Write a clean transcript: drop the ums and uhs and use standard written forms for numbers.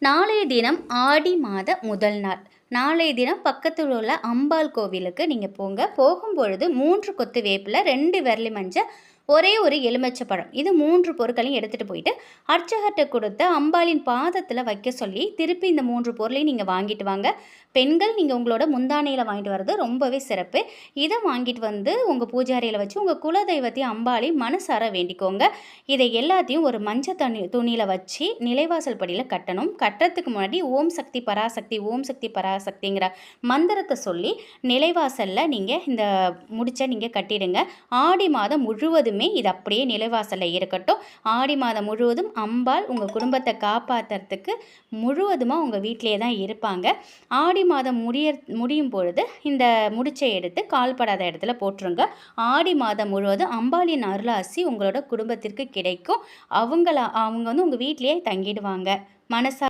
நாளைய தினம் ஆடி மாத முதல் நாள். நாளைய தினம் பக்கத்தில் உள்ள அம்பாள் கோவிலுக்கு நீங்கள் போங்க. போகும்பொழுது 3 கொத்து வேப்பில, 2 விரலி மஞ்சள், ஒரே ஒரு எலுமிச்சை பழம், இது 3 பொருட்களையும் எடுத்துகிட்டு போயிட்டு அர்ச்சகர்கிட்ட கொடுத்து அம்பாளின் பாதத்தில் வைக்க சொல்லி திருப்பி இந்த 3 பொருளையும் நீங்கள் வாங்கிட்டு வாங்க. பெண்கள் நீங்கள் உங்களோட முந்தானையில் வாங்கிட்டு வர்றது ரொம்பவே சிறப்பு. இதை வாங்கிட்டு வந்து உங்கள் பூஜை அறையில் வச்சு உங்கள் குலதெய்வத்தையும் அம்பாளையும் மனசார வேண்டிக்கோங்க. இதை எல்லாத்தையும் ஒரு மஞ்சள் துணியில் வச்சு நிலைவாசல் படியில் கட்டணும். கட்டுறதுக்கு முன்னாடி ஓம் சக்தி பராசக்தி, ஓம் சக்தி பராசக்திங்கிற மந்திரத்தை சொல்லி நிலைவாசலில் நீங்கள் இந்த முடிச்சை நீங்கள் கட்டிடுங்க. ஆடி மாதம் முழுவதுமே இது அப்படியே நிலைவாசலில் இருக்கட்டும். ஆடி மாதம் முழுவதும் அம்பாள் உங்கள் குடும்பத்தை காப்பாற்றுறதுக்கு முழுவதுமாக உங்கள் வீட்டிலே தான் இருப்பாங்க. ஆடி மாதம் முடியும் பொழுது இந்த முடிச்சை எடுத்து கால்படாத இடத்துல போட்டுருங்க. ஆடி மாதம் முழுவதும் அம்பாளின் அருளாசி உங்களோட குடும்பத்திற்கு கிடைக்கும். அவங்க வந்து உங்கள் வீட்டிலேயே தங்கிடுவாங்க. மனசா